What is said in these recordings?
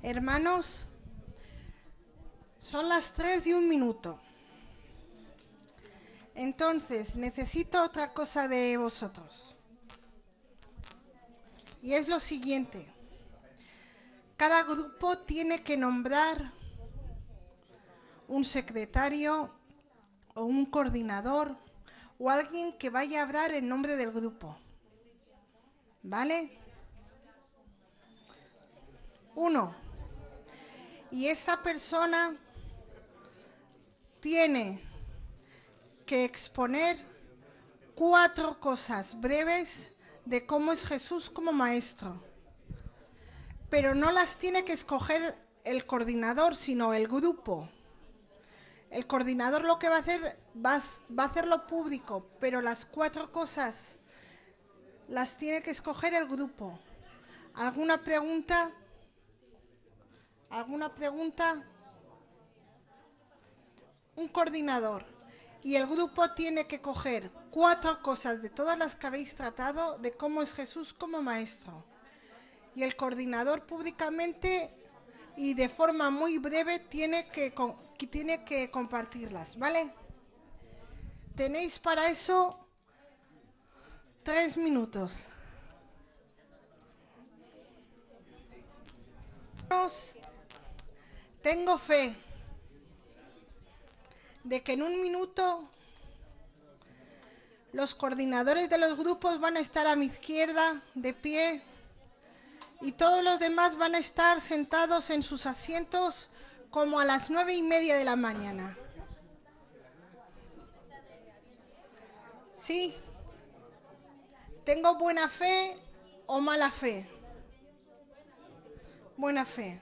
Hermanos, son las 3:01. Entonces, necesito otra cosa de vosotros. Y es lo siguiente. Cada grupo tiene que nombrar un secretario o un coordinador o alguien que vaya a hablar en nombre del grupo. ¿Vale? 1. Y esa persona tiene que exponer 4 cosas breves de cómo es Jesús como maestro. Pero no las tiene que escoger el coordinador, sino el grupo. El coordinador lo que va a hacer, va a hacerlo público, pero las 4 cosas las tiene que escoger el grupo. ¿Alguna pregunta? ¿Alguna pregunta? Un coordinador. Y el grupo tiene que coger 4 cosas de todas las que habéis tratado de cómo es Jesús como maestro. Y el coordinador públicamente y de forma muy breve tiene que compartirlas, ¿vale? Tenéis para eso 3 minutos. Tengo fe de que en un minuto los coordinadores de los grupos van a estar a mi izquierda, de pie, y todos los demás van a estar sentados en sus asientos como a las 9:30 de la mañana. ¿Sí? ¿Tengo buena fe o mala fe? Buena fe.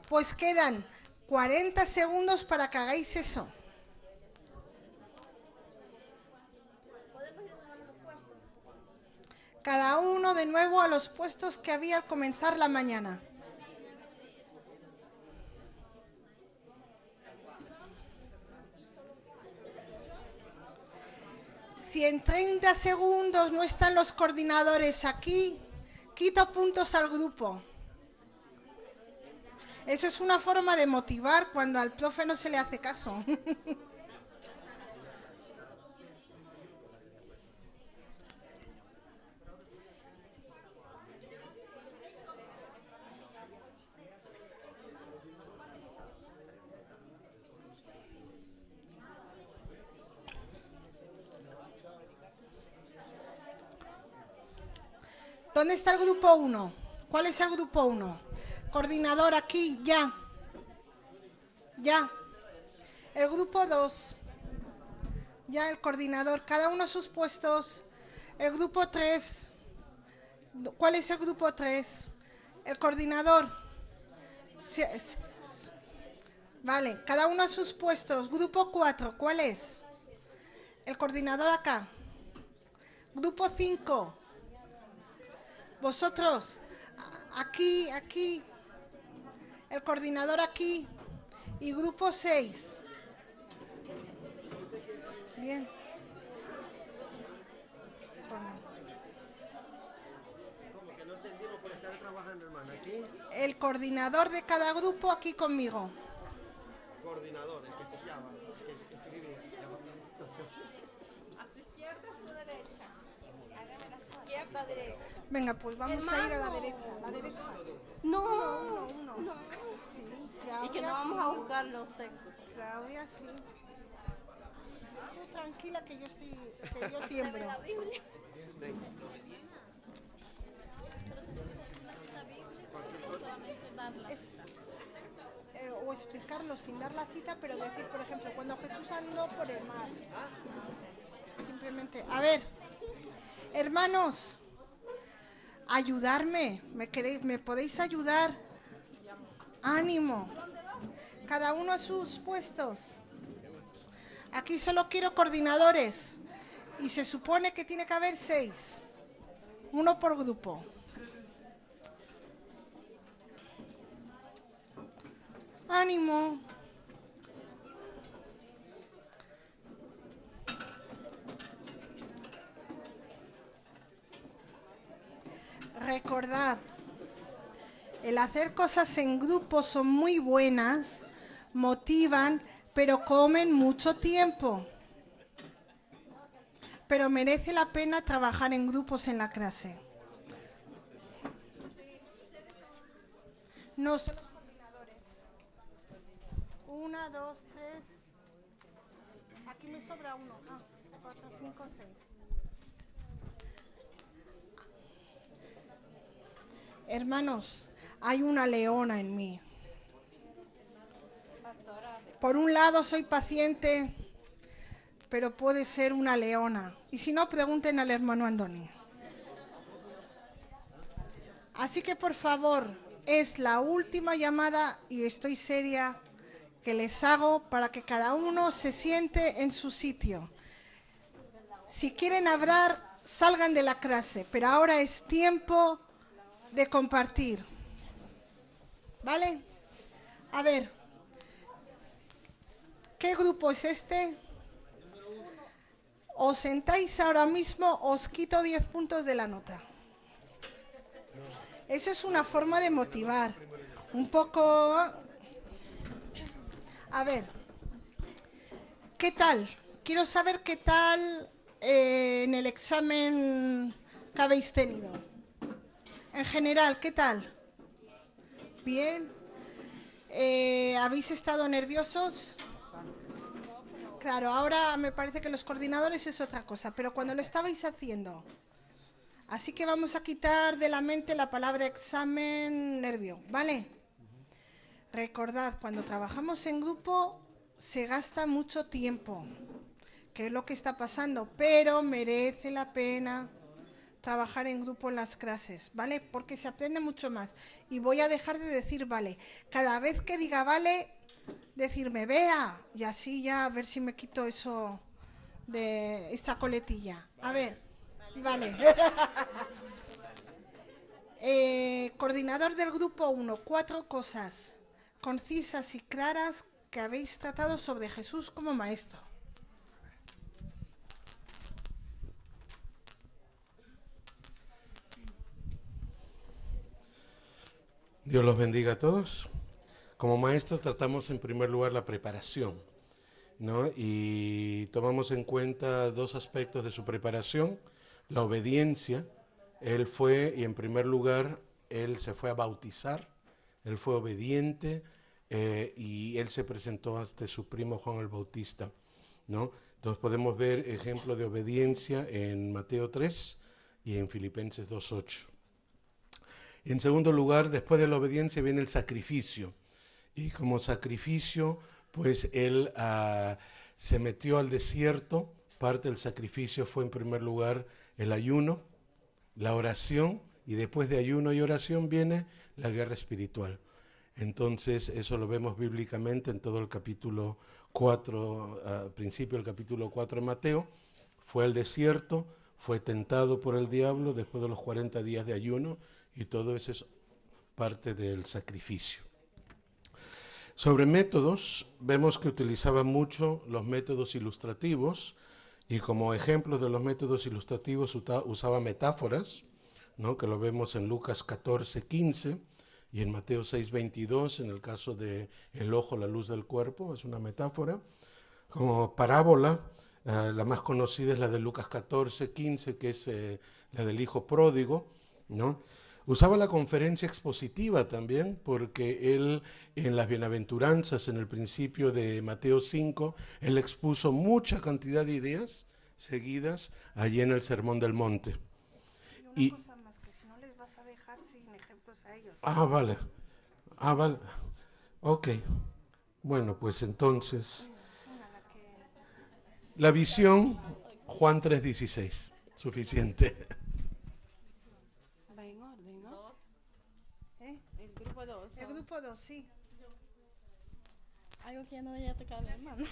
Pues quedan 40 segundos para que hagáis eso. Cada uno de nuevo a los puestos que había al comenzar la mañana. Si en 30 segundos no están los coordinadores aquí, quito puntos al grupo. Eso es una forma de motivar cuando al profe no se le hace caso. ¿Dónde está el grupo 1? ¿Cuál es el grupo 1? Coordinador aquí, ya. Ya. El grupo 2. Ya el coordinador, cada uno a sus puestos. El grupo 3. ¿Cuál es el grupo 3? El coordinador. Vale, cada uno a sus puestos. Grupo 4, ¿cuál es? El coordinador acá. Grupo 5. Vosotros, aquí, aquí. El coordinador aquí. Y grupo 6. Bien. ¿Cómo que no entendimos por estar trabajando, hermano? Aquí, El coordinador de cada grupo aquí conmigo. coordinador, el que copiaba, el que escribía. ¿A su izquierda o a su derecha? Hágame la izquierda o derecha. Venga, pues vamos a ir a la derecha. La derecha. No, Uno. no. Sí, Y que Claudia, no vamos a sí. buscar los textos. Claudia, sí. Tú tranquila que yo tiemblo. La Biblia. Venga. O explicarlo sin dar la cita, pero decir, por ejemplo, cuando Jesús andó por el mar. Simplemente, a ver, hermanos, ayudarme, ¿me podéis ayudar? Ánimo, cada uno a sus puestos. Aquí solo quiero coordinadores y se supone que tiene que haber 6, uno por grupo. Ánimo. Recordad, el El hacer cosas en grupo son muy buenas, motivan, pero comen mucho tiempo. Pero merece la pena trabajar en grupos en la clase. No son los coordinadores. 1, 2, 3. Aquí me sobra uno. 4, 5, 6. Hermanos, hay una leona en mí. Por un lado soy paciente, pero puede ser una leona. Y si no, pregunten al hermano Andoni. Así que por favor, es la última llamada, y estoy seria, que les hago para que cada uno se siente en su sitio. Si quieren hablar, salgan de la clase, pero ahora es tiempo de compartir. ¿Vale? A ver, ¿qué grupo es este? Os sentáis ahora mismo, os quito 10 puntos de la nota. Eso es una forma de motivar. Un poco... A ver, ¿qué tal? Quiero saber qué tal en el examen que habéis tenido. En general, ¿qué tal? Bien. ¿Habéis estado nerviosos? Claro, ahora me parece que los coordinadores es otra cosa, pero cuando lo estabais haciendo. Así que vamos a quitar de la mente la palabra examen, nervio, ¿vale? Recordad, cuando trabajamos en grupo se gasta mucho tiempo, que es lo que está pasando, pero merece la pena trabajar en grupo en las clases, ¿vale? Porque se aprende mucho más. Y voy a dejar de decir vale. Cada vez que diga vale, decirme vea, y así ya a ver si me quito eso de esta coletilla. A ver, vale. Coordinador del grupo 1, 4 cosas concisas y claras que habéis tratado sobre Jesús como maestro. Dios los bendiga a todos. Como maestros tratamos en primer lugar la preparación, ¿no? Y tomamos en cuenta dos aspectos de su preparación: la obediencia. Él fue, y en primer lugar, él se fue a bautizar, él fue obediente, y él se presentó ante su primo Juan el Bautista, ¿no? Entonces podemos ver ejemplo de obediencia en Mateo 3 y en Filipenses 2:8. Y en segundo lugar, después de la obediencia viene el sacrificio. Y como sacrificio, pues él se metió al desierto. Parte del sacrificio fue en primer lugar el ayuno, la oración, y después de ayuno y oración viene la guerra espiritual. Entonces eso lo vemos bíblicamente en todo el capítulo 4, principio del capítulo 4 de Mateo. Fue al desierto, fue tentado por el diablo después de los 40 días de ayuno, y todo eso es parte del sacrificio. Sobre métodos, vemos que utilizaba mucho los métodos ilustrativos, y como ejemplos de los métodos ilustrativos usaba metáforas, ¿no? Que lo vemos en Lucas 14:15 y en Mateo 6:22, en el caso de el ojo, la luz del cuerpo, es una metáfora. Como parábola, la más conocida es la de Lucas 14:15, que es la del hijo pródigo, ¿no? Usaba la conferencia expositiva también, porque él en las bienaventuranzas, en el principio de Mateo 5, él expuso mucha cantidad de ideas seguidas allí en el Sermón del Monte. Y una cosa más, que si no les vas a dejar sin ejemplos a ellos. Vale. Vale. Ok. Bueno, pues entonces, la visión, Juan 3:16, suficiente. Va en orden, ¿no? ¿Eh? El grupo 2. El grupo 2, sí. Algo que ya no vaya a tocar la hermana.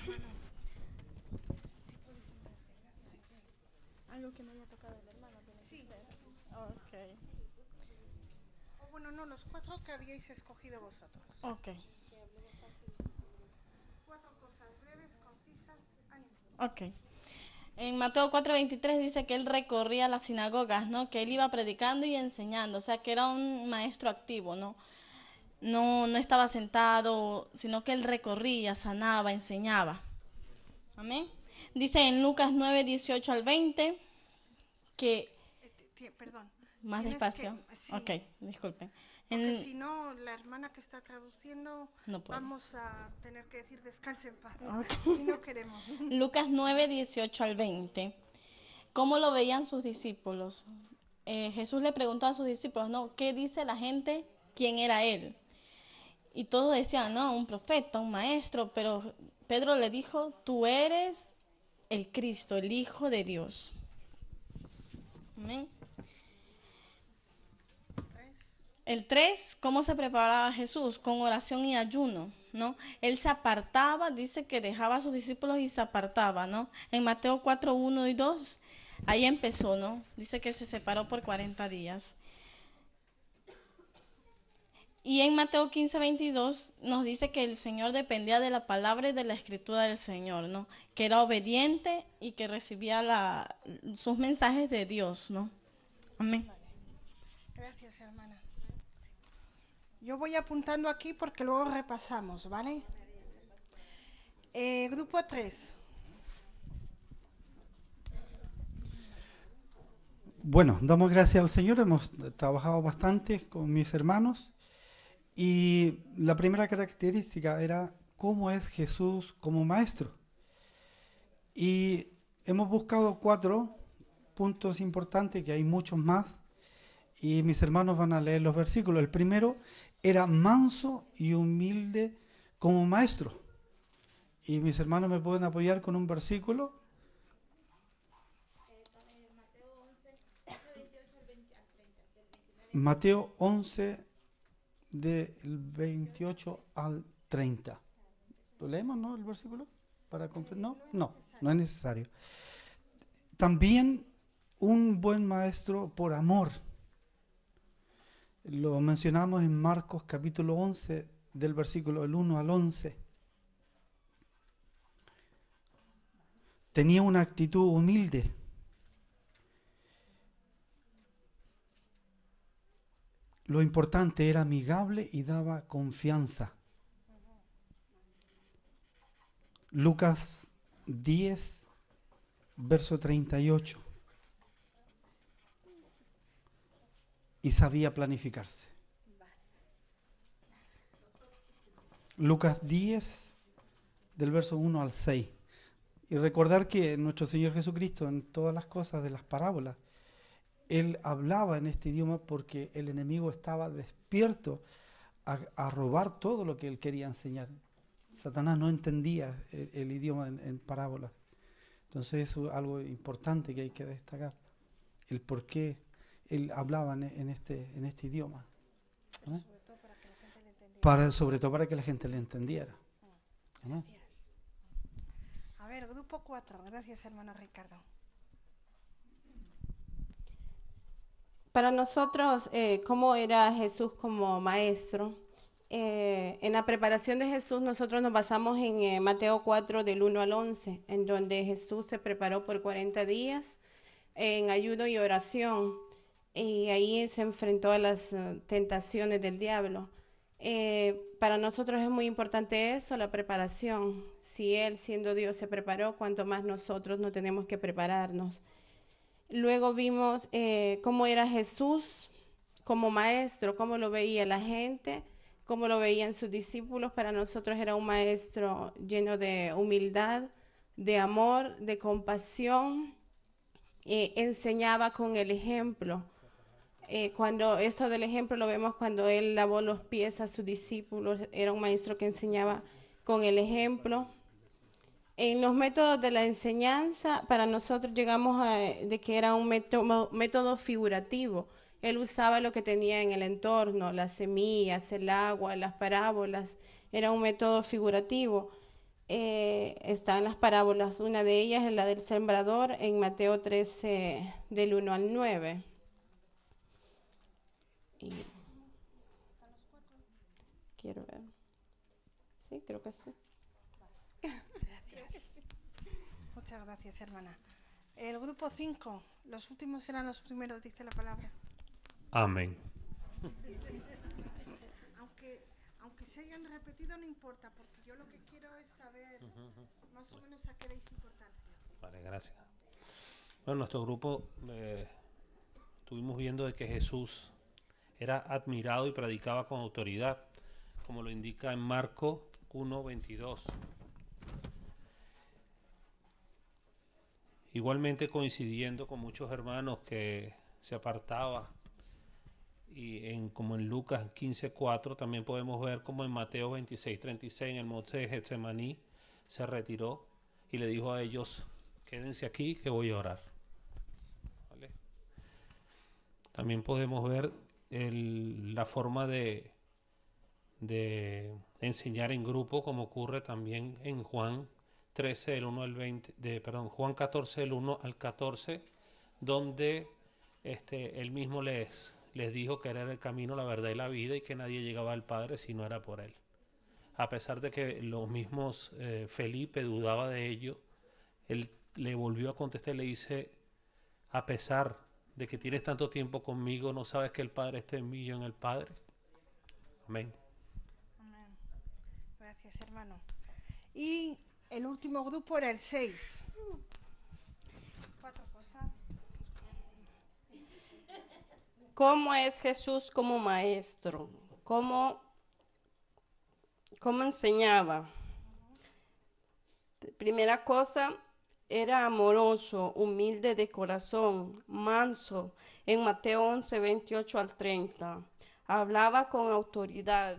Algo que no haya tocado la hermana tiene Sí. que ser. Ok. O bueno, no, los 4 que habíais escogido vosotros. Ok. 4 cosas breves, concisas, ánimo. Ok. En Mateo 4:23 dice que él recorría las sinagogas, ¿no? Que él iba predicando y enseñando, o sea, que era un maestro activo, ¿no? no estaba sentado, sino que él recorría, sanaba, enseñaba. Amén. Dice en Lucas 9, 18 al 20 que... Perdón. Más tienes despacio. sí, Ok, disculpen. porque si no, la hermana que está traduciendo, No puede. vamos a tener que decir descanse en paz. Ok. Y no queremos. Lucas 9, 18 al 20. ¿Cómo lo veían sus discípulos? Jesús le preguntó a sus discípulos, ¿no? ¿Qué dice la gente? ¿Quién era él? Y todos decían, no, un profeta, un maestro, pero Pedro le dijo, tú eres el Cristo, el Hijo de Dios. Amén. El 3, ¿cómo se preparaba Jesús? Con oración y ayuno, ¿no? Él se apartaba, dice que dejaba a sus discípulos y se apartaba, ¿no? En Mateo 4, 1 y 2, ahí empezó, ¿no? Dice que se separó por 40 días. Y en Mateo 15, 22 nos dice que el Señor dependía de la palabra y de la escritura del Señor, ¿no? Que era obediente y que recibía sus mensajes de Dios, ¿no? Amén. Gracias, hermana. Yo voy apuntando aquí porque luego repasamos, ¿vale? Grupo 3. Bueno, damos gracias al Señor, hemos trabajado bastante con mis hermanos y la primera característica era cómo es Jesús como maestro. Y hemos buscado 4 puntos importantes, que hay muchos más, y mis hermanos van a leer los versículos. El primero era manso y humilde como maestro. Y mis hermanos me pueden apoyar con un versículo. Mateo 11, del 28 al 30. ¿Lo leemos, no, el versículo? No es necesario. También un buen maestro por amor. Lo mencionamos en Marcos capítulo 11, del versículo del 1 al 11. Tenía una actitud humilde. Lo importante, era amigable y daba confianza. Lucas 10, verso 38. Y sabía planificarse. Lucas 10, del verso 1 al 6. Y recordar que nuestro Señor Jesucristo, en todas las cosas de las parábolas, Él hablaba en este idioma porque el enemigo estaba despierto a robar todo lo que Él quería enseñar. Satanás no entendía el idioma en parábolas. Entonces eso es algo importante que hay que destacar. El por qué Él hablaba en este idioma. ¿Eh? Sobre todo para que la gente le entendiera. ¿Eh? A ver, grupo 4. Gracias, hermano Ricardo. Para nosotros, ¿cómo era Jesús como maestro? En la preparación de Jesús nosotros nos basamos en Mateo 4 del 1 al 11, en donde Jesús se preparó por 40 días en ayuno y oración, y ahí se enfrentó a las tentaciones del diablo. Para nosotros es muy importante eso, la preparación. Si Él, siendo Dios, se preparó, cuanto más nosotros no tenemos que prepararnos. Luego vimos cómo era Jesús como maestro, cómo lo veía la gente, cómo lo veían sus discípulos. Para nosotros era un maestro lleno de humildad, de amor, de compasión. Enseñaba con el ejemplo. Cuando esto del ejemplo lo vemos cuando él lavó los pies a sus discípulos, era un maestro que enseñaba con el ejemplo. En los métodos de la enseñanza, para nosotros llegamos de que era un método figurativo. Él usaba lo que tenía en el entorno, las semillas, el agua, las parábolas. Era un método figurativo. Están las parábolas, una de ellas es la del sembrador en Mateo 13, del 1 al 9. Y quiero ver. Sí, creo que sí. Muchas gracias, hermana. El grupo 5, los últimos serán los primeros, dice la palabra. Amén. Aunque Aunque se hayan repetido no importa, porque yo lo que quiero es saber más o menos a qué dais importancia. Vale, gracias. Bueno, nuestro grupo estuvimos viendo de que Jesús era admirado y predicaba con autoridad, como lo indica en Marcos 1:22. Igualmente coincidiendo con muchos hermanos que se apartaba, y como en Lucas 15:4 también podemos ver como en Mateo 26:36 en el monte de Getsemaní se retiró y le dijo a ellos: quédense aquí que voy a orar. ¿Vale? También podemos ver la forma de enseñar en grupo, como ocurre también en Juan 13 del 1 al 20, Juan 14 del 1 al 14, donde él mismo les dijo que era el camino, la verdad y la vida, y que nadie llegaba al Padre si no era por él. A pesar de que los mismos Felipe dudaba de ello, él le volvió a contestar y le dice: a pesar de que tienes tanto tiempo conmigo, ¿no sabes que el Padre está en mí y yo en el Padre? Amén. Amén. Gracias, hermano. Y el último grupo era el 6. 4 cosas. ¿Cómo es Jesús como maestro? ¿Cómo enseñaba? Primera cosa, era amoroso, humilde de corazón, manso, en Mateo 11, 28 al 30. Hablaba con autoridad,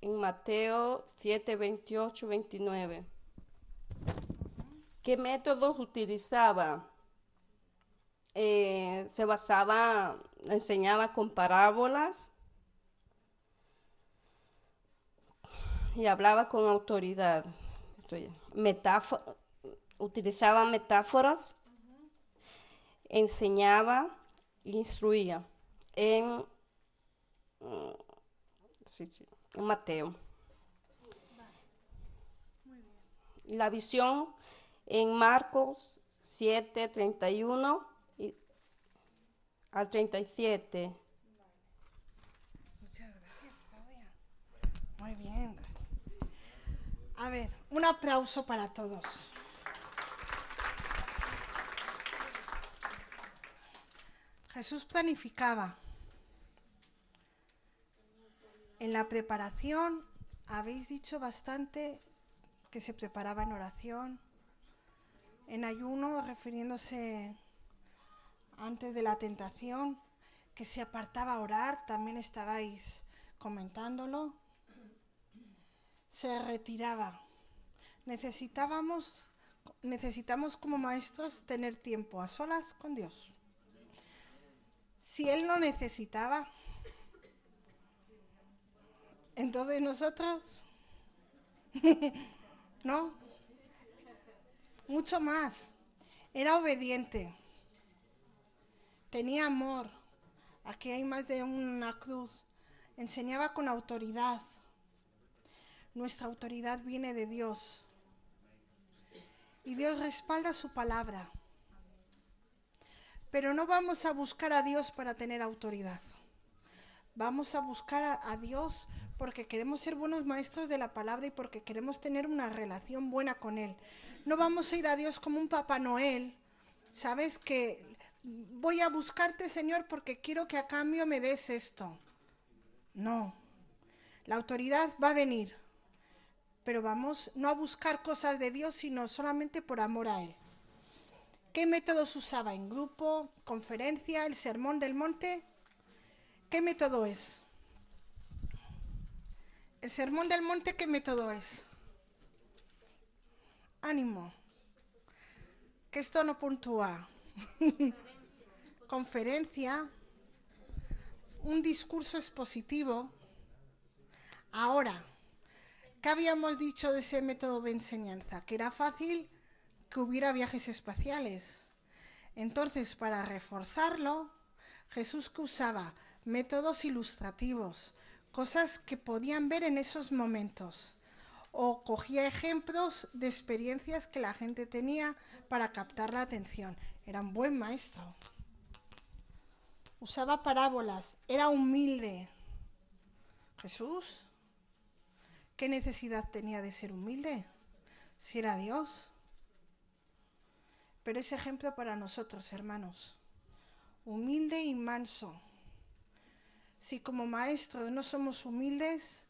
en Mateo 7, 28, 29. ¿Qué métodos utilizaba? Enseñaba con parábolas y hablaba con autoridad. Utilizaba metáforas, enseñaba, instruía en Mateo. La visión en Marcos 7, 31 al 37. Muchas gracias, Claudia. Muy bien. A ver, un aplauso para todos. Jesús planificaba. En la preparación habéis dicho bastante que se preparaba en oración, en ayuno, refiriéndose antes de la tentación, que se apartaba a orar, también estabais comentándolo. Se retiraba. Necesitamos como maestros tener tiempo a solas con Dios. Si Él no necesitaba, entonces nosotros, ¿no? Mucho más. Era obediente. Tenía amor. Aquí hay más de una cruz. Enseñaba con autoridad. Nuestra autoridad viene de Dios. Y Dios respalda su palabra. Pero no vamos a buscar a Dios para tener autoridad. Vamos a buscar a Dios porque queremos ser buenos maestros de la palabra y porque queremos tener una relación buena con Él. No vamos a ir a Dios como un Papá Noel, ¿sabes? Que voy a buscarte, Señor, porque quiero que a cambio me des esto. No, la autoridad va a venir, pero vamos no a buscar cosas de Dios, sino solamente por amor a Él. ¿Qué métodos usaba? ¿En grupo, conferencia, el sermón del monte? ¿Qué método es? ¿El sermón del monte qué método es? Ánimo. Que esto no puntúa. Conferencia. Un discurso expositivo. Ahora, ¿qué habíamos dicho de ese método de enseñanza? Que era fácil que hubiera viajes espaciales. Entonces, para reforzarlo, Jesús que usaba métodos ilustrativos, cosas que podían ver en esos momentos, o cogía ejemplos de experiencias que la gente tenía para captar la atención. Era un buen maestro. Usaba parábolas, era humilde. Jesús, ¿Qué necesidad tenía de ser humilde? Si era Dios. Pero es ejemplo para nosotros, hermanos. Humilde y manso. Si como maestros no somos humildes,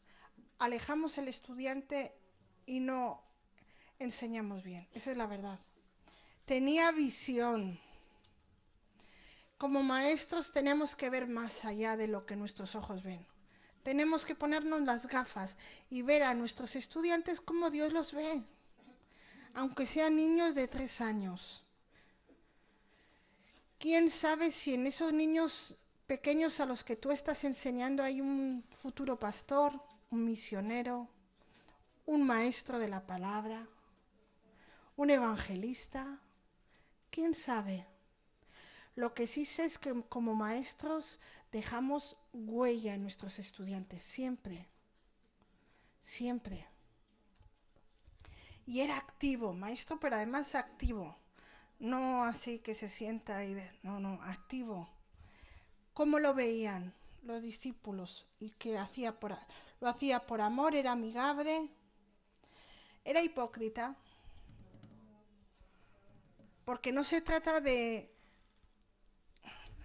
alejamos al estudiante y no enseñamos bien. Esa es la verdad. Tenía visión. Como maestros tenemos que ver más allá de lo que nuestros ojos ven. Tenemos que ponernos las gafas y ver a nuestros estudiantes como Dios los ve, aunque sean niños de 3 años. ¿Quién sabe si en esos niños pequeños a los que tú estás enseñando hay un futuro pastor, un misionero, un maestro de la palabra, un evangelista? ¿Quién sabe? Lo que sí sé es que como maestros dejamos huella en nuestros estudiantes, siempre, siempre. Y era activo, maestro, pero además activo. No así que se sienta y no, activo. ¿Cómo lo veían los discípulos? Y que lo hacía por amor, era amigable, era hipócrita. Porque no se trata de...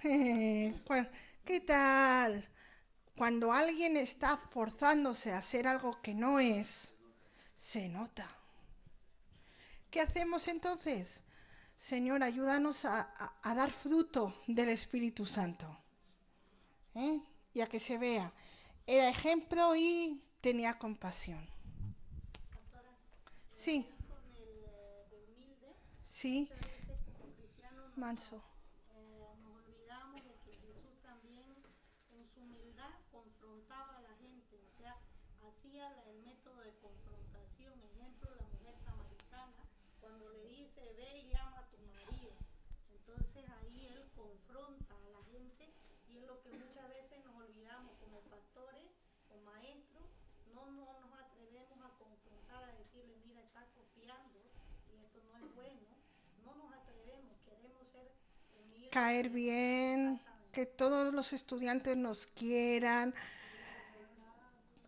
¿Qué tal? Cuando alguien está forzándose a hacer algo que no es, se nota. ¿Qué hacemos entonces? Señor, ayúdanos a dar fruto del Espíritu Santo. Y a que se vea. Era ejemplo y tenía compasión. Sí. Sí. Manso. Nos olvidamos de que Jesús también en su humildad confrontaba a la gente, o sea, hacía el método de confrontación. Ejemplo, la mujer samaritana, cuando le dice, ve y llama a tu marido. Entonces ahí él confronta a la gente y es lo que muchas veces nos olvidamos como pastores o maestros, no nos atrevemos a confrontar, a decirle, mira, está copiando y esto no es bueno. No nos atrevemos, queremos ser humildes. Caer bien, que todos los estudiantes nos quieran,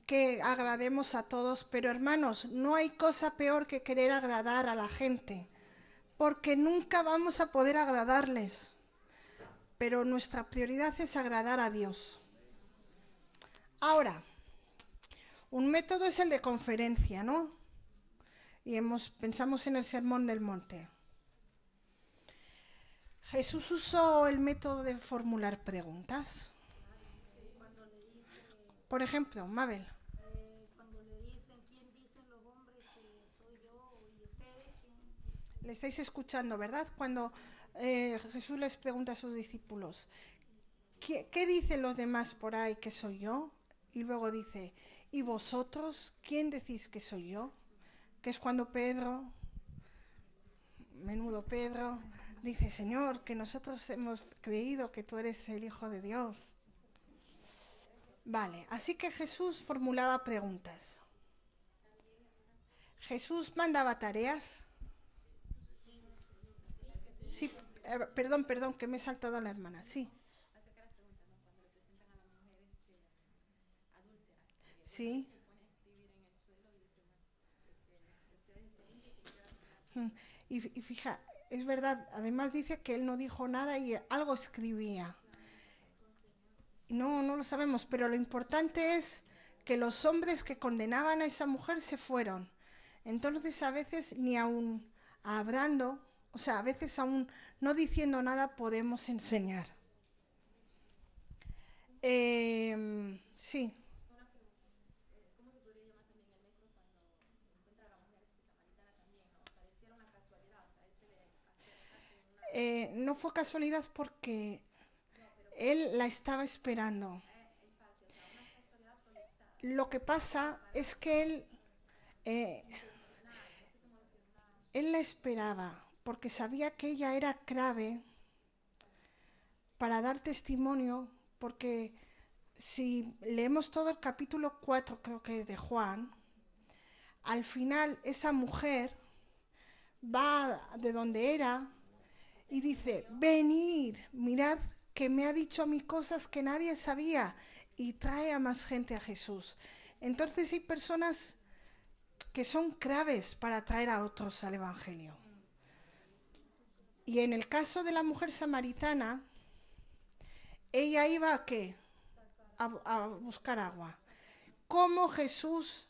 que agrademos a todos, pero hermanos, no hay cosa peor que querer agradar a la gente, porque nunca vamos a poder agradarles, pero nuestra prioridad es agradar a Dios. Ahora, un método es el de conferencia, ¿no? Y pensamos en el Sermón del Monte. Jesús usó el método de formular preguntas. Por ejemplo, Mabel. Cuando le dicen, ¿quién dicen los hombres que soy yo y ustedes? Le estáis escuchando, ¿verdad? Cuando Jesús les pregunta a sus discípulos, ¿qué dicen los demás por ahí que soy yo? Y luego dice, ¿y vosotros quién decís que soy yo? Que es cuando Pedro, menudo Pedro, dice, Señor, que nosotros hemos creído que tú eres el Hijo de Dios. Vale, así que Jesús formulaba preguntas. Jesús mandaba tareas. Sí, perdón, que me he saltado a la hermana, sí. Sí. Y fija, es verdad, además dice que él no dijo nada y algo escribía. No lo sabemos, pero lo importante es que los hombres que condenaban a esa mujer se fueron. Entonces a veces ni aún hablando, o sea, a veces aún no diciendo nada podemos enseñar. Sí. No fue casualidad porque él la estaba esperando. Lo que pasa es que él la esperaba porque sabía que ella era clave para dar testimonio, porque si leemos todo el capítulo 4, creo que es de Juan, al final esa mujer va de donde era y dice, venid, mirad que me ha dicho a mí cosas que nadie sabía, y trae a más gente a Jesús. Entonces hay personas que son claves para atraer a otros al Evangelio. Y en el caso de la mujer samaritana, ella iba ¿a qué? A buscar agua. ¿Cómo Jesús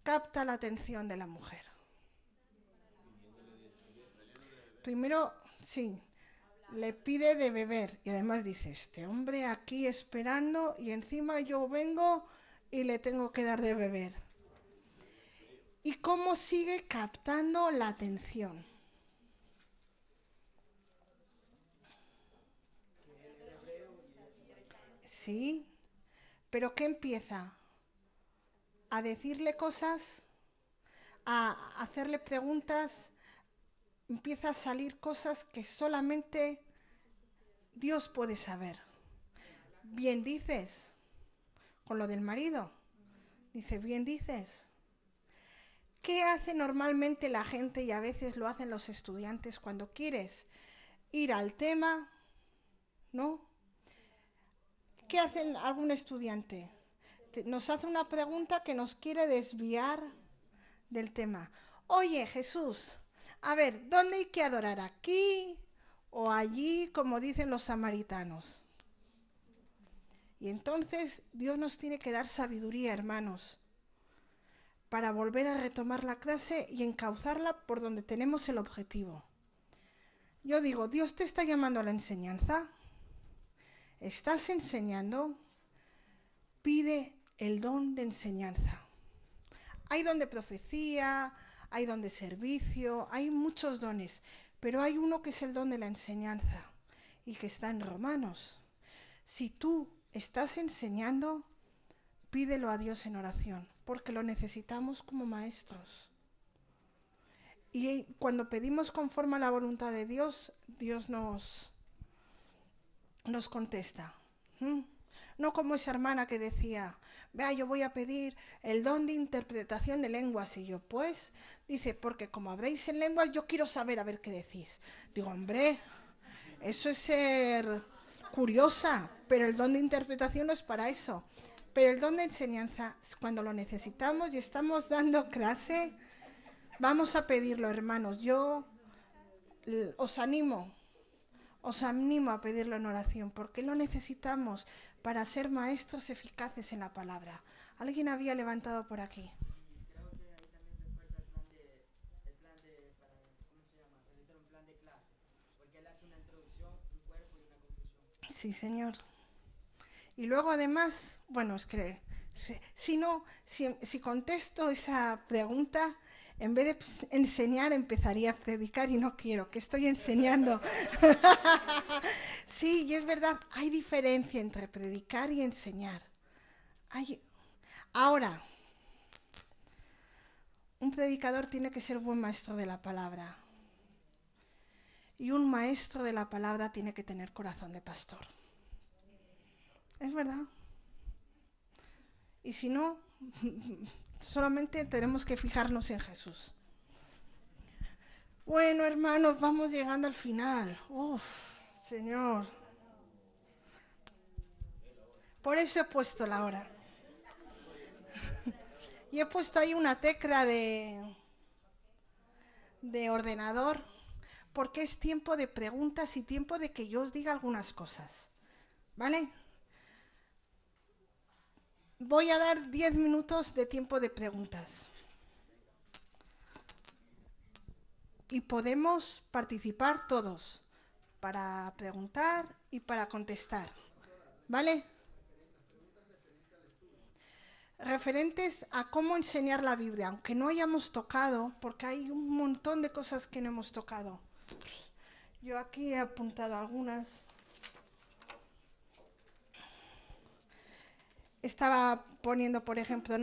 capta la atención de la mujer? Primero, sí, le pide de beber y además dice, este hombre aquí esperando y encima yo vengo y le tengo que dar de beber. ¿Y cómo sigue captando la atención? Sí, pero ¿qué empieza? A decirle cosas, a hacerle preguntas, empieza a salir cosas que solamente Dios puede saber. Bien dices, con lo del marido, dice, bien dices. ¿Qué hace normalmente la gente y a veces lo hacen los estudiantes cuando quieres ir al tema? ¿No? ¿Qué hace algún estudiante? Nos hace una pregunta que nos quiere desviar del tema. Oye, Jesús, a ver, ¿dónde hay que adorar? ¿Aquí o allí, como dicen los samaritanos? Y entonces Dios nos tiene que dar sabiduría, hermanos, para volver a retomar la clase y encauzarla por donde tenemos el objetivo. Yo digo, Dios te está llamando a la enseñanza. ¿Estás enseñando? Pide el don de enseñanza. Hay don de profecía, hay don de servicio, hay muchos dones, pero hay uno que es el don de la enseñanza y que está en Romanos. Si tú estás enseñando, pídelo a Dios en oración, porque lo necesitamos como maestros. Y cuando pedimos conforme a la voluntad de Dios, Dios nos contesta. No como esa hermana que decía, vea, yo voy a pedir el don de interpretación de lenguas. Y yo, pues, dice, porque como habréis en lenguas, yo quiero saber a ver qué decís. Digo, hombre, eso es ser curiosa, pero el don de interpretación no es para eso. Pero el don de enseñanza, cuando lo necesitamos y estamos dando clase, vamos a pedirlo, hermanos. Yo os animo a pedirlo en oración, porque lo necesitamos para ser maestros eficaces en la palabra. ¿Alguien había levantado por aquí? Creo que ahí también refuerza el plan de realizar un plan de clase, porque él hace una introducción, un cuerpo y una conclusión. Sí, señor. Y luego además, bueno, es que si contesto esa pregunta, en vez de enseñar, empezaría a predicar y no quiero, que estoy enseñando. Sí, y es verdad, hay diferencia entre predicar y enseñar. Ahora, un predicador tiene que ser buen maestro de la palabra. Y un maestro de la palabra tiene que tener corazón de pastor. Es verdad. Y si no, solamente tenemos que fijarnos en Jesús. Bueno, hermanos, vamos llegando al final. Uf, Señor. Por eso he puesto la hora. Y he puesto ahí una tecla de ordenador, porque es tiempo de preguntas y tiempo de que yo os diga algunas cosas. ¿Vale? Voy a dar 10 minutos de tiempo de preguntas. Y podemos participar todos para preguntar y para contestar. ¿Vale? Referentes a cómo enseñar la Biblia, aunque no hayamos tocado, porque hay un montón de cosas que no hemos tocado. Yo aquí he apuntado algunas. Estaba poniendo, por ejemplo,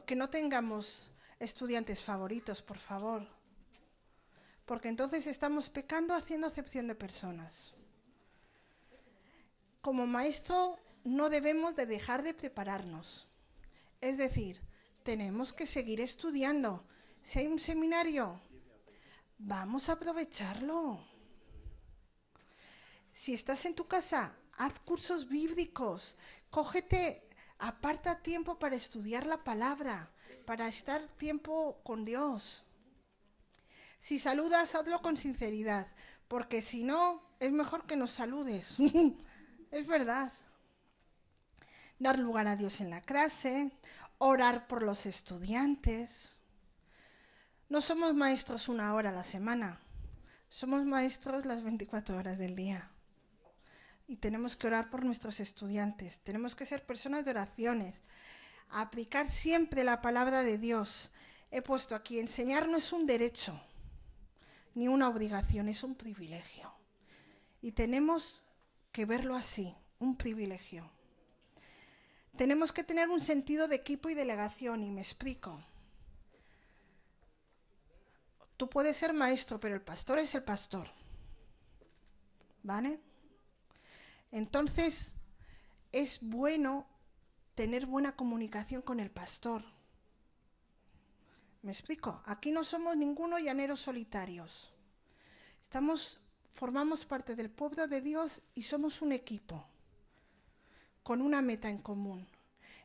que no tengamos estudiantes favoritos, por favor. Porque entonces estamos pecando haciendo acepción de personas. Como maestro no debemos de dejar de prepararnos. Es decir, tenemos que seguir estudiando. Si hay un seminario, vamos a aprovecharlo. Si estás en tu casa, haz cursos bíblicos. Aparta tiempo para estudiar la palabra. para estar tiempo con Dios. Si saludas, hazlo con sinceridad, porque si no, es mejor que nos saludes. Es verdad. Dar lugar a Dios en la clase, orar por los estudiantes. No somos maestros 1 hora a la semana, somos maestros las 24 horas del día. Y tenemos que orar por nuestros estudiantes, tenemos que ser personas de oraciones, aplicar siempre la palabra de Dios. He puesto aquí, enseñar no es un derecho, ni una obligación, es un privilegio. Y tenemos que verlo así, un privilegio. Tenemos que tener un sentido de equipo y delegación, y me explico. Tú puedes ser maestro, pero el pastor es el pastor. ¿Vale? Entonces, es bueno tener buena comunicación con el pastor. ¿Me explico? Aquí no somos ninguno llaneros solitarios. Formamos parte del pueblo de Dios y somos un equipo, con una meta en común.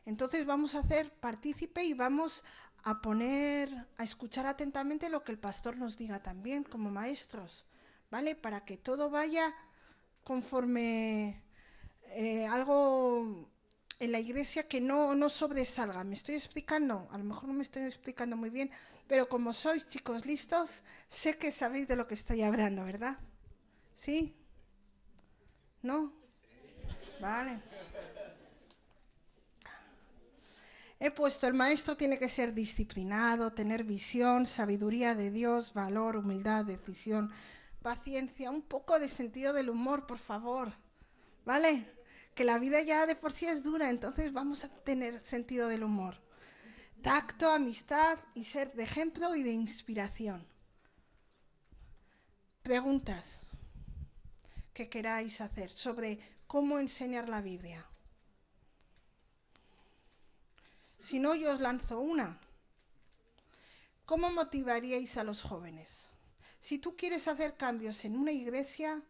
Entonces vamos a hacer partícipe y vamos a escuchar atentamente lo que el pastor nos diga también, como maestros, ¿vale? Para que todo vaya conforme algo en la iglesia que no sobresalga. ¿Me estoy explicando? A lo mejor no me estoy explicando muy bien, pero como sois chicos listos, sé que sabéis de lo que estoy hablando, ¿verdad? ¿Sí? ¿No? Vale. He puesto, el maestro tiene que ser disciplinado, tener visión, sabiduría de Dios, valor, humildad, decisión, paciencia, un poco de sentido del humor, por favor, ¿vale? Que la vida ya de por sí es dura, entonces vamos a tener sentido del humor. Tacto, amistad y ser de ejemplo y de inspiración. Preguntas que queráis hacer sobre cómo enseñar la Biblia. Si no, yo os lanzo una. ¿Cómo motivaríais a los jóvenes? Si tú quieres hacer cambios en una iglesia,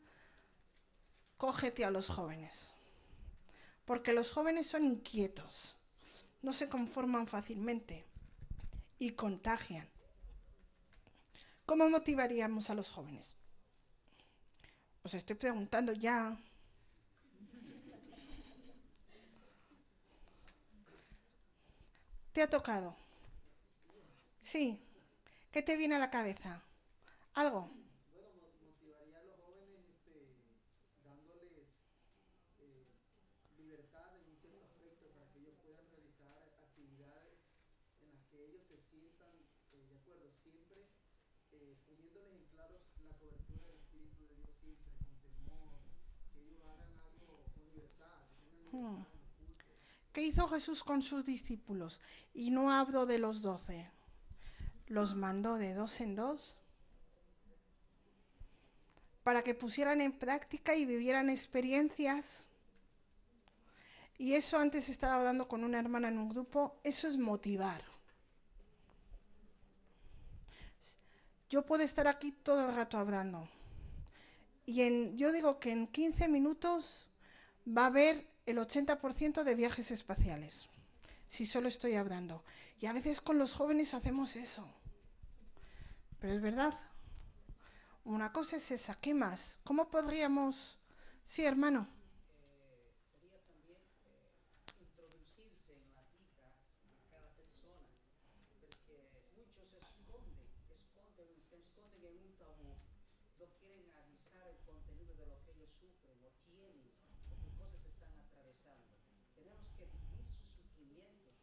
cógete a los jóvenes. Porque los jóvenes son inquietos, no se conforman fácilmente y contagian. ¿Cómo motivaríamos a los jóvenes? Os estoy preguntando ya. ¿Te ha tocado? Sí. ¿Qué te viene a la cabeza? ¿Algo? Bueno, motivaría a los jóvenes dándoles libertad en un cierto aspecto para que ellos puedan realizar actividades en las que ellos se sientan de acuerdo, siempre poniéndoles en claro la cobertura del Espíritu de Dios siempre, con temor, que ellos hagan algo con libertad, que tengan libertad. ¿Qué hizo Jesús con sus discípulos? Y no hablo de los 12. Los mandó de 2 en 2 para que pusieran en práctica y vivieran experiencias. Y eso antes estaba hablando con una hermana en un grupo, eso es motivar. Yo puedo estar aquí todo el rato hablando. Y yo digo que en 15 minutos va a haber el 80% de viajes espaciales, si solo estoy hablando. Y a veces con los jóvenes hacemos eso. Pero es verdad. Una cosa es esa. ¿Qué más? ¿Cómo podríamos...? Sí, hermano. Sería también introducirse en la vida de cada persona, porque muchos se esconden en un tabú, no quieren avisar el contenido de lo que ellos sufren o tienen, o qué cosas están atravesando. Tenemos que vivir sus sufrimientos,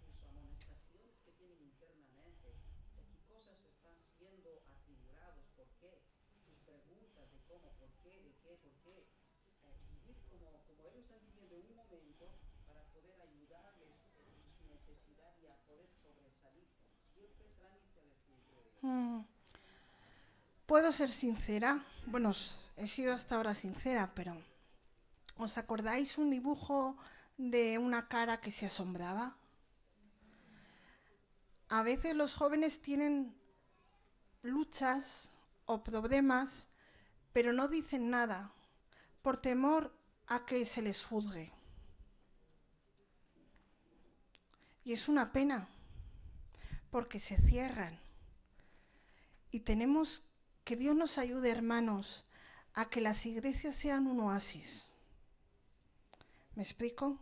sus amonestaciones que tienen internamente, o qué cosas están siendo atribulados, por qué, sus preguntas de cómo, por qué, de qué, por qué. Vivir como ellos están viviendo en un momento para poder ayudarles en su necesidad y a poder sobresalir. Siempre trámite al Espíritu de Dios. ¿Puedo ser sincera? Bueno, he sido hasta ahora sincera, pero ¿os acordáis un dibujo de una cara que se asombraba? A veces los jóvenes tienen luchas o problemas, pero no dicen nada, por temor a que se les juzgue. Y es una pena. porque se cierran. Y tenemos que Dios nos ayude, hermanos, a que las iglesias sean un oasis. ¿Me explico?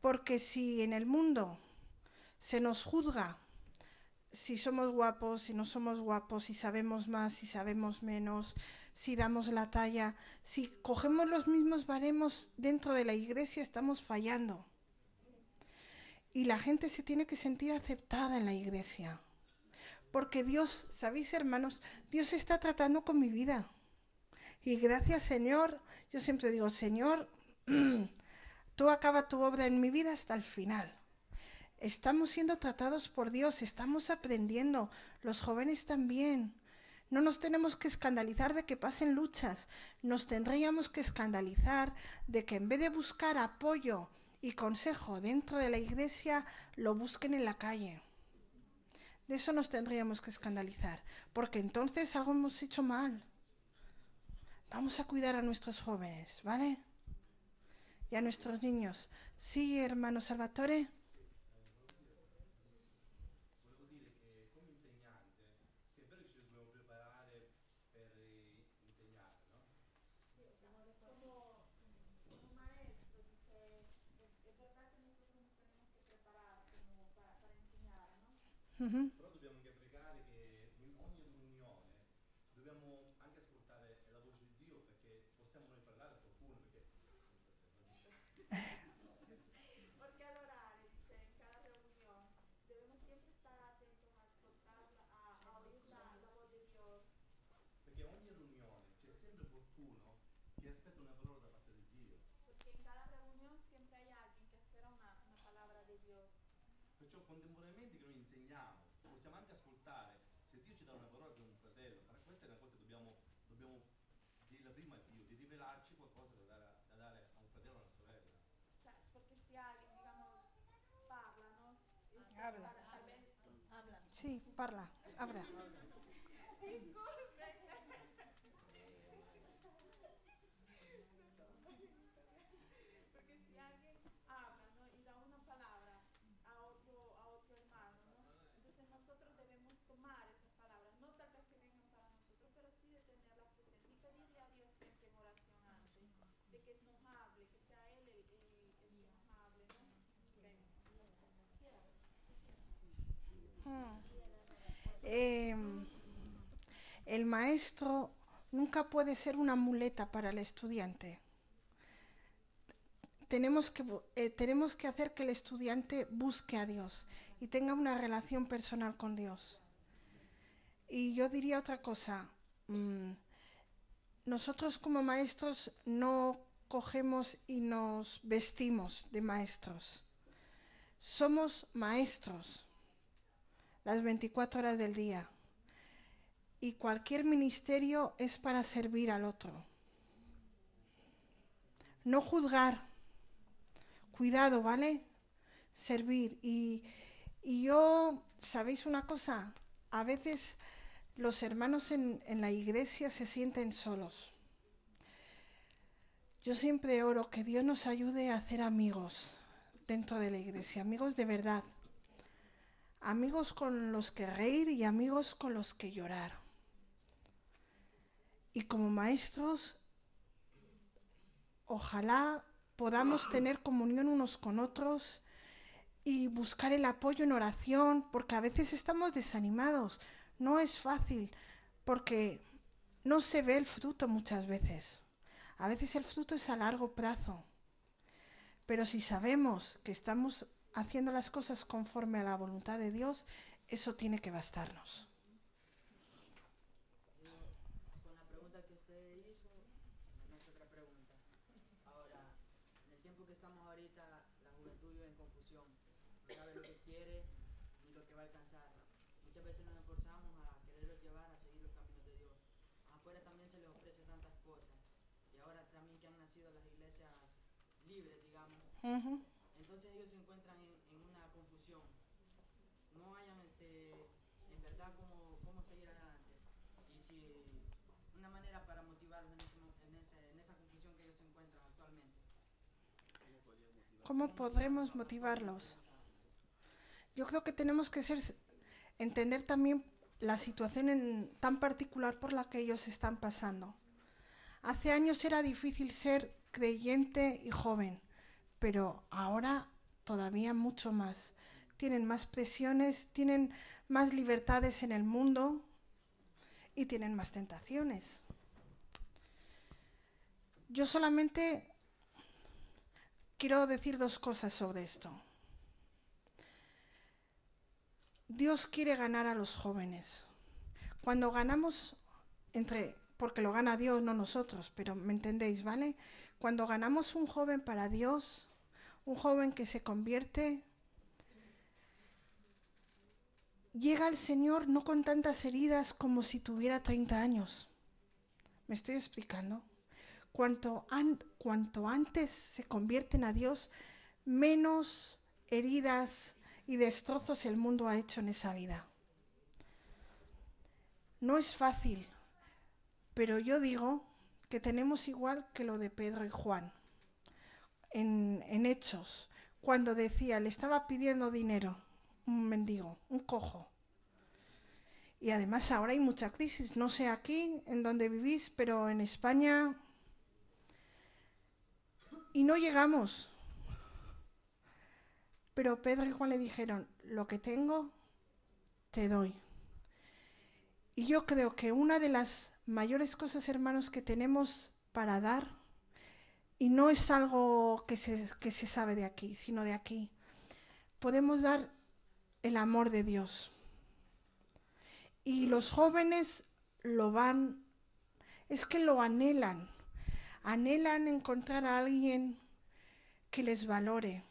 Porque si en el mundo se nos juzga si somos guapos, si no somos guapos, si sabemos más, si sabemos menos, si damos la talla, si cogemos los mismos baremos dentro de la iglesia, estamos fallando. Y la gente se tiene que sentir aceptada en la iglesia. Porque Dios, ¿sabéis, hermanos? Dios está tratando con mi vida. Y gracias, Señor, yo siempre digo, Señor, tú acaba tu obra en mi vida hasta el final. Estamos siendo tratados por Dios, estamos aprendiendo, los jóvenes también. No nos tenemos que escandalizar de que pasen luchas, nos tendríamos que escandalizar de que en vez de buscar apoyo y consejo dentro de la iglesia, lo busquen en la calle. De eso nos tendríamos que escandalizar, porque entonces algo hemos hecho mal. Vamos a cuidar a nuestros jóvenes, ¿vale? Y a nuestros niños. Sí, hermano Salvatore. Uh-huh. Però dobbiamo anche pregare che in ogni riunione dobbiamo anche ascoltare la voce di Dio, perché possiamo noi parlare a qualcuno, perché Porque al orar, dice, en cada reunión, debemos siempre estar atentos a escuchar, a oír la voz de Dios. perché ogni riunione c'è sempre qualcuno che aspetta una parola da parte di Dio. Porque en cada reunión siempre hay alguien que espera una palabra de Dios. Perciò contemporaneamente che noi insegniamo, possiamo anche ascoltare se Dio ci dà una parola per un fratello. Ma questa è una cosa che dobbiamo dirla prima a Dio, di rivelarci qualcosa da dare a un fratello o a una sorella. O sea, porque si alguien, digamos, parla, ¿no? Habla. Tal vez habla. Sí, parla, habla. Porque si alguien habla, ¿no? Y da una palabra a otro hermano, ¿no? Entonces nosotros debemos tomar esas palabras, no tal vez que vengan para nosotros, pero sí de tenerlas presentes y pedirle a Dios siempre en oración antes, de que nos hable, que sea Él el que nos hable, ¿no? El maestro nunca puede ser una muleta para el estudiante. Tenemos que hacer que el estudiante busque a Dios y tenga una relación personal con Dios. Y yo diría otra cosa. Nosotros como maestros no cogemos y nos vestimos de maestros. Somos maestros las 24 horas del día. Y cualquier ministerio es para servir al otro. No juzgar. Cuidado, ¿vale? Servir. Y yo, ¿sabéis una cosa? A veces los hermanos en la iglesia se sienten solos. Yo siempre oro que Dios nos ayude a hacer amigos dentro de la iglesia, amigos de verdad. Amigos con los que reír y amigos con los que llorar. Y como maestros, ojalá podamos tener comunión unos con otros y buscar el apoyo en oración, porque a veces estamos desanimados. No es fácil, porque no se ve el fruto muchas veces. A veces el fruto es a largo plazo. Pero si sabemos que estamos haciendo las cosas conforme a la voluntad de Dios, eso tiene que bastarnos. Con la pregunta que usted hizo, me hace otra pregunta. Ahora, en el tiempo que estamos ahorita, la juventud vive en confusión. No sabe lo que quiere ni lo que va a alcanzar. Muchas veces nos esforzamos a quererlos llevar a seguir los caminos de Dios. Afuera también se les ofrece tantas cosas. Y ahora también que han nacido las iglesias libres, digamos. Entonces ellos se encuentran en una confusión. No hayan en verdad cómo seguir adelante. Y si una manera para motivarlos en esa confusión que ellos se encuentran actualmente. ¿Cómo podremos motivarlos? Yo creo que tenemos que entender también la situación tan particular por la que ellos están pasando. Hace años era difícil ser creyente y joven, pero ahora todavía mucho más. Tienen más presiones, tienen más libertades en el mundo y tienen más tentaciones. Yo solamente quiero decir 2 cosas sobre esto. Dios quiere ganar a los jóvenes. Cuando ganamos, porque lo gana Dios, no nosotros, pero me entendéis, ¿vale? Cuando ganamos un joven para Dios, un joven que se convierte, llega al Señor no con tantas heridas como si tuviera 30 años. ¿Me estoy explicando? Cuanto antes se convierten a Dios, menos heridas y destrozos el mundo ha hecho en esa vida. No es fácil, pero yo digo que tenemos igual que lo de Pedro y Juan en Hechos, cuando decía, le estaba pidiendo dinero, un mendigo, un cojo. Y además ahora hay mucha crisis, no sé aquí en donde vivís, pero en España, y no llegamos. Pero Pedro y Juan le dijeron, lo que tengo, te doy. Y yo creo que una de las mayores cosas, hermanos, que tenemos para dar, y no es algo que se sabe de aquí, sino de aquí, podemos dar el amor de Dios. Y los jóvenes es que lo anhelan encontrar a alguien que les valore,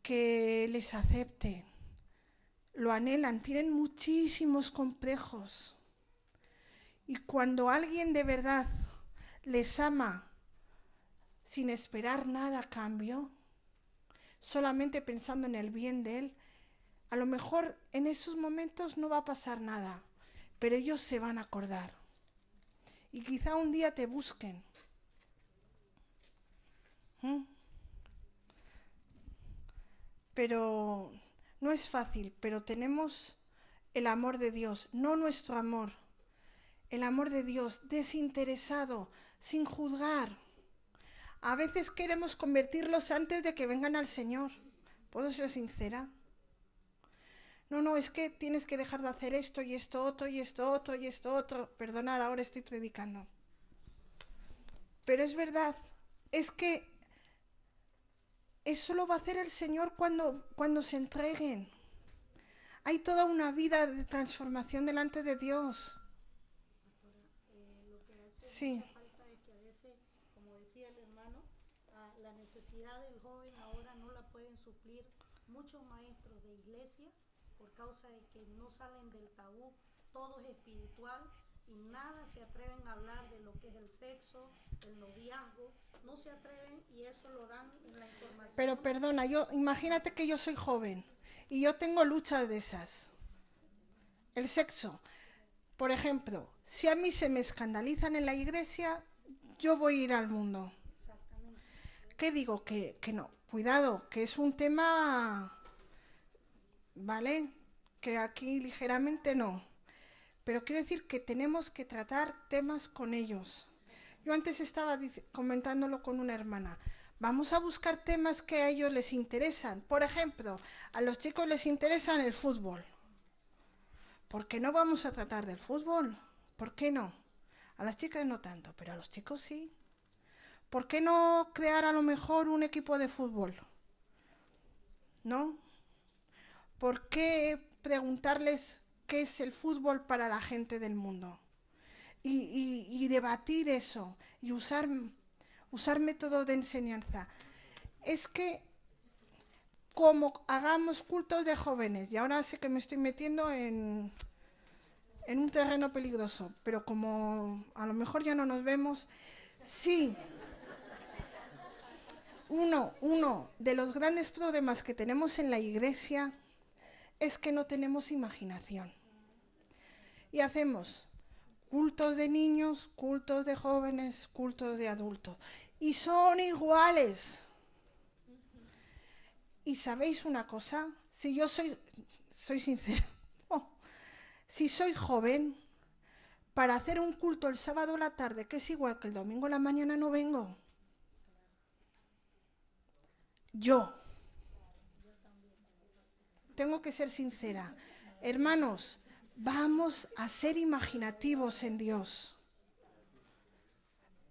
que les acepte, lo anhelan, tienen muchísimos complejos. Y cuando alguien de verdad les ama sin esperar nada a cambio, solamente pensando en el bien de él, a lo mejor en esos momentos no va a pasar nada, pero ellos se van a acordar. Y quizá un día te busquen. Pero no es fácil, pero tenemos el amor de Dios, no nuestro amor. El amor de Dios, desinteresado, sin juzgar. A veces queremos convertirlos antes de que vengan al Señor. ¿Puedo ser sincera? No, es que tienes que dejar de hacer esto y esto otro y esto otro y esto otro. Perdonad, ahora estoy predicando. Pero es verdad, es que eso lo va a hacer el Señor cuando se entreguen. Hay toda una vida de transformación delante de Dios. Lo que hace Sí. mucha falta es que a veces, como decía el hermano, la necesidad del joven ahora no la pueden suplir muchos maestros de iglesia por causa de que no salen del tabú, todo es espiritual y nada se atreven a hablar de lo que es el sexo, el noviazgo, no se atreven y eso lo dan en la información. Pero perdona, imagínate que yo soy joven y yo tengo luchas de esas. El sexo. Por ejemplo, si a mí se me escandalizan en la iglesia, yo voy a ir al mundo. Exactamente. ¿Qué digo? Que no. Cuidado, que es un tema, ¿vale? Que aquí ligeramente no. Pero quiero decir que tenemos que tratar temas con ellos. Yo antes estaba comentándolo con una hermana. Vamos a buscar temas que a ellos les interesan. Por ejemplo, a los chicos les interesa el fútbol. ¿Por qué no vamos a tratar del fútbol? ¿Por qué no? A las chicas no tanto, pero a los chicos sí. ¿Por qué no crear a lo mejor un equipo de fútbol? ¿No? ¿Por qué preguntarles qué es el fútbol para la gente del mundo? Y debatir eso y usar métodos de enseñanza. Es que como hagamos cultos de jóvenes, y ahora sé que me estoy metiendo en un terreno peligroso, pero como a lo mejor ya no nos vemos, sí. Uno de los grandes problemas que tenemos en la iglesia es que no tenemos imaginación. Y hacemos cultos de niños, cultos de jóvenes, cultos de adultos. Y son iguales. ¿Y sabéis una cosa? si yo soy sincera, si soy joven, para hacer un culto el sábado a la tarde, que es igual que el domingo a la mañana, no vengo. Yo tengo que ser sincera. Hermanos, vamos a ser imaginativos en Dios.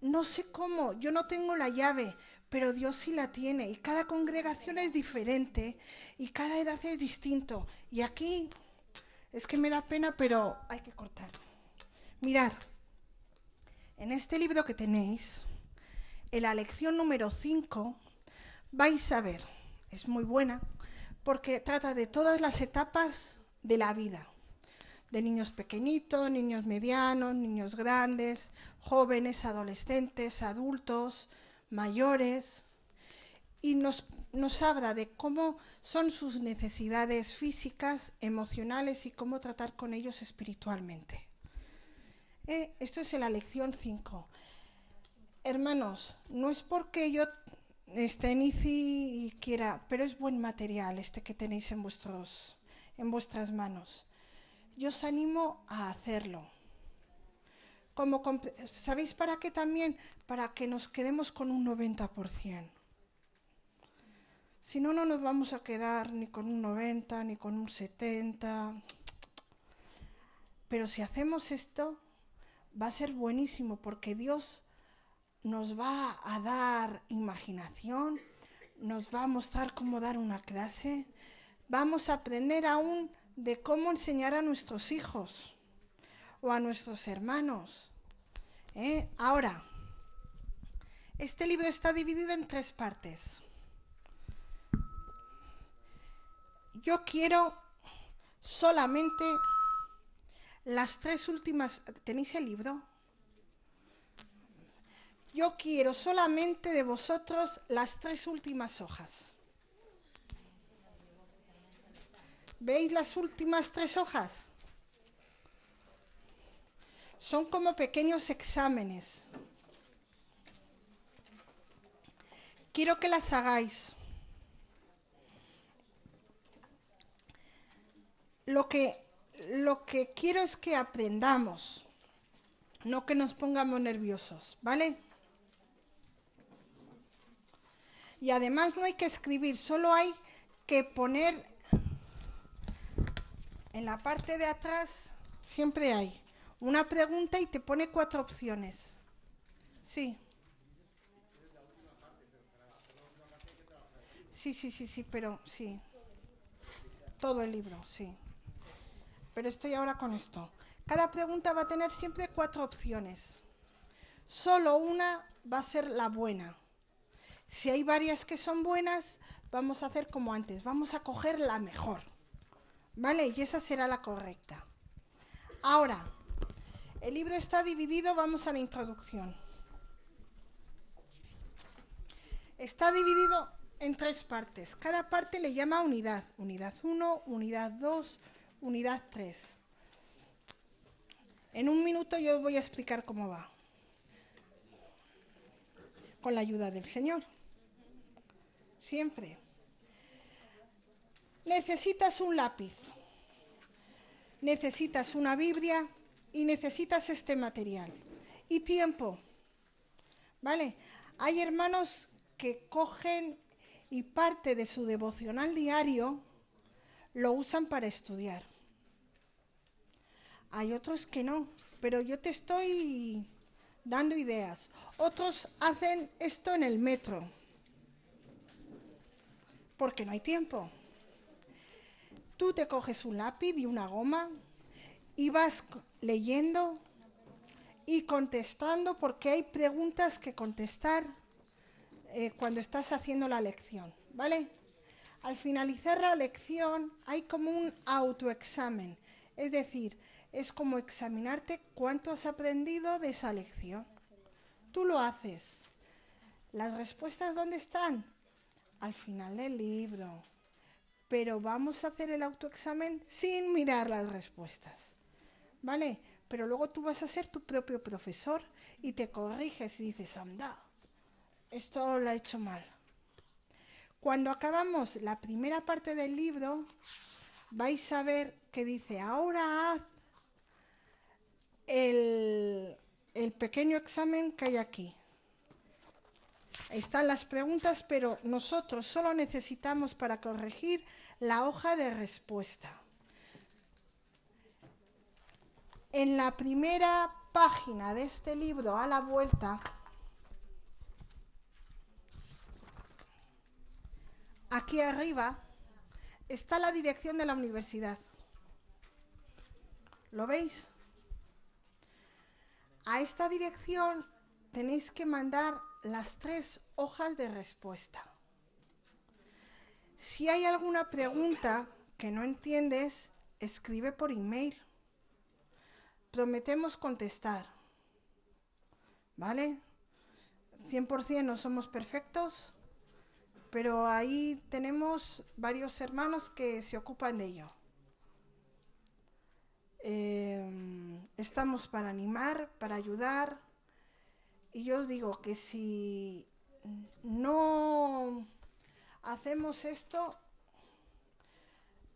No sé cómo, yo no tengo la llave, pero Dios sí la tiene. Y cada congregación es diferente y cada edad es distinto. Y aquí, es que me da pena, pero hay que cortar. Mirad, en este libro que tenéis, en la lección número 5, vais a ver, es muy buena, porque trata de todas las etapas de la vida. De niños pequeñitos, niños medianos, niños grandes, jóvenes, adolescentes, adultos, mayores. Y nos habla de cómo son sus necesidades físicas, emocionales y cómo tratar con ellos espiritualmente. Esto es en la lección 5. Hermanos, no es porque yo esté en ICI y quiera, pero es buen material este que tenéis en vuestras manos. Yo os animo a hacerlo. ¿Sabéis para qué también? Para que nos quedemos con un 90%. Si no, no nos vamos a quedar ni con un 90, ni con un 70. Pero si hacemos esto, va a ser buenísimo, porque Dios nos va a dar imaginación, nos va a mostrar cómo dar una clase, vamos a aprender aún de cómo enseñar a nuestros hijos o a nuestros hermanos. Ahora, este libro está dividido en 3 partes. Yo quiero solamente las 3 últimas... ¿Tenéis el libro? Yo quiero solamente de vosotros las 3 últimas hojas. ¿Veis las últimas 3 hojas? Son como pequeños exámenes. Quiero que las hagáis. Lo que quiero es que aprendamos, no que nos pongamos nerviosos, ¿vale? Y además no hay que escribir, solo hay que poner en la parte de atrás, siempre hay una pregunta y te pone 4 opciones. Sí. Sí, pero sí. Todo el libro, sí. Pero estoy ahora con esto. Cada pregunta va a tener siempre 4 opciones. Solo una va a ser la buena. Si hay varias que son buenas, vamos a hacer como antes. Vamos a coger la mejor. ¿Vale? Y esa será la correcta. Ahora, el libro está dividido, vamos a la introducción. Está dividido en 3 partes. Cada parte le llama unidad. Unidad 1, unidad 2, unidad 3. En un minuto yo os voy a explicar cómo va. Con la ayuda del Señor. Siempre. Necesitas un lápiz. Necesitas una Biblia y necesitas este material. Y tiempo. ¿Vale? Hay hermanos que cogen y parte de su devocional diario lo usan para estudiar. Hay otros que no, pero yo te estoy dando ideas. Otros hacen esto en el metro, porque no hay tiempo. Tú te coges un lápiz y una goma y vas leyendo y contestando, porque hay preguntas que contestar cuando estás haciendo la lección, ¿vale? Al finalizar la lección hay como un autoexamen, es decir, es como examinarte cuánto has aprendido de esa lección. Tú lo haces. ¿Las respuestas dónde están? Al final del libro. Pero vamos a hacer el autoexamen sin mirar las respuestas, ¿vale? Pero luego tú vas a ser tu propio profesor y te corriges y dices, anda, esto lo he hecho mal. Cuando acabamos la primera parte del libro, vais a ver que dice, ahora haz el pequeño examen que hay aquí. Están las preguntas, pero nosotros solo necesitamos para corregir la hoja de respuesta. En la primera página de este libro, a la vuelta, aquí arriba, está la dirección de la universidad. ¿Lo veis? A esta dirección tenéis que mandar las 3 hojas de respuesta. Si hay alguna pregunta que no entiendes, escribe por email. Prometemos contestar. ¿Vale? 100% no somos perfectos, pero ahí tenemos varios hermanos que se ocupan de ello. Estamos para animar, para ayudar, y yo os digo que si no hacemos esto,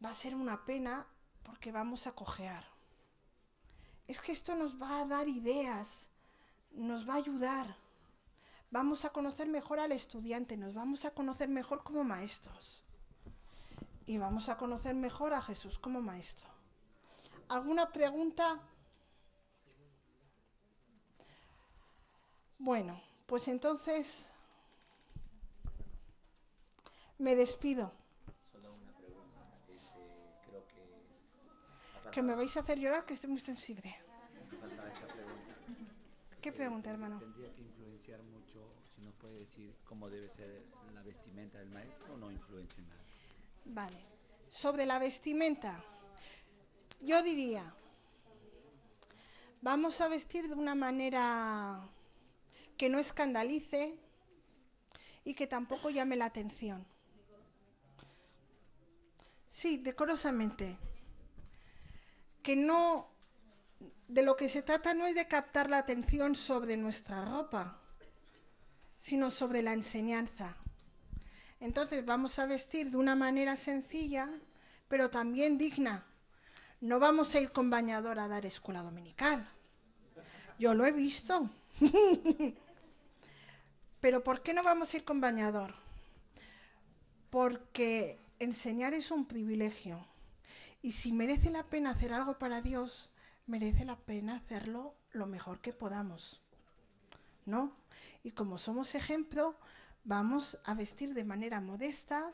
va a ser una pena porque vamos a cojear. Es que esto nos va a dar ideas, nos va a ayudar. Vamos a conocer mejor al estudiante, nos vamos a conocer mejor como maestros. Y vamos a conocer mejor a Jesús como maestro. ¿Alguna pregunta? Bueno, pues entonces me despido. Solo una pregunta. Creo Que me vais a hacer llorar, que estoy muy sensible. faltaba esta pregunta. ¿Qué pregunta, hermano? ¿Tendría que influenciar mucho, si nos puede decir cómo debe ser la vestimenta del maestro, o no influencia en nada? Vale. Sobre la vestimenta, yo diría, vamos a vestir de una manera que no escandalice y que tampoco llame la atención. Sí, decorosamente. Que no, de lo que se trata no es de captar la atención sobre nuestra ropa, sino sobre la enseñanza. Entonces vamos a vestir de una manera sencilla, pero también digna. No vamos a ir con bañador a dar escuela dominical. Yo lo he visto. Pero ¿por qué no vamos a ir con bañador? Porque enseñar es un privilegio. Y si merece la pena hacer algo para Dios, merece la pena hacerlo lo mejor que podamos, ¿no? Y como somos ejemplo, vamos a vestir de manera modesta,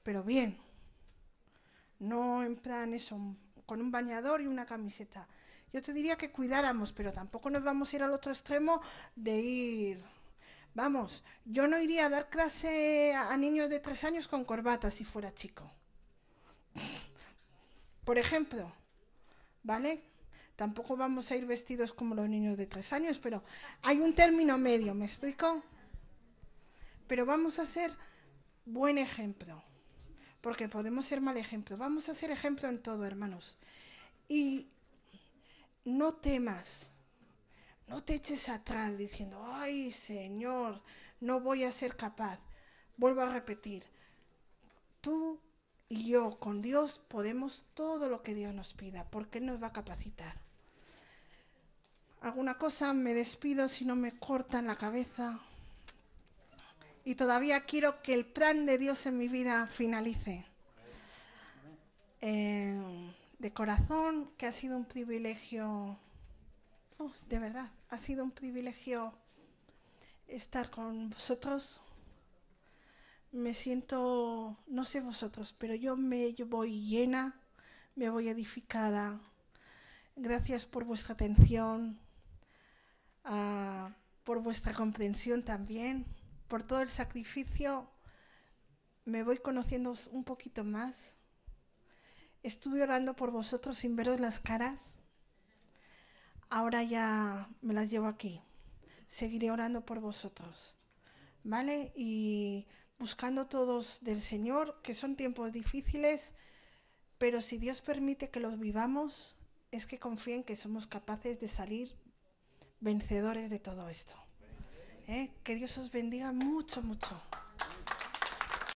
pero bien. No en plan eso, con un bañador y una camiseta. Yo te diría que cuidáramos, pero tampoco nos vamos a ir al otro extremo de ir... Vamos, yo no iría a dar clase a niños de 3 años con corbata si fuera chico. Por ejemplo, ¿vale? Tampoco vamos a ir vestidos como los niños de 3 años, pero hay un término medio, ¿me explico? Pero vamos a ser buen ejemplo, porque podemos ser mal ejemplo. Vamos a ser ejemplo en todo, hermanos. Y no temas, no te eches atrás diciendo, ay, Señor, no voy a ser capaz. Vuelvo a repetir, tú y yo con Dios podemos todo lo que Dios nos pida, porque Él nos va a capacitar. ¿Alguna cosa? Me despido si no me cortan la cabeza. Y todavía quiero que el plan de Dios en mi vida finalice. De corazón, que ha sido un privilegio, de verdad, ha sido un privilegio estar con vosotros. Me siento, no sé vosotros, pero yo voy llena, me voy edificada. Gracias por vuestra atención, por vuestra comprensión también, por todo el sacrificio. Me voy conociendo un poquito más. Estuve orando por vosotros sin veros las caras. Ahora ya me las llevo aquí. Seguiré orando por vosotros, ¿vale? Y buscando todos del Señor, que son tiempos difíciles, pero si Dios permite que los vivamos, es que confíen que somos capaces de salir vencedores de todo esto. Que Dios os bendiga mucho, mucho.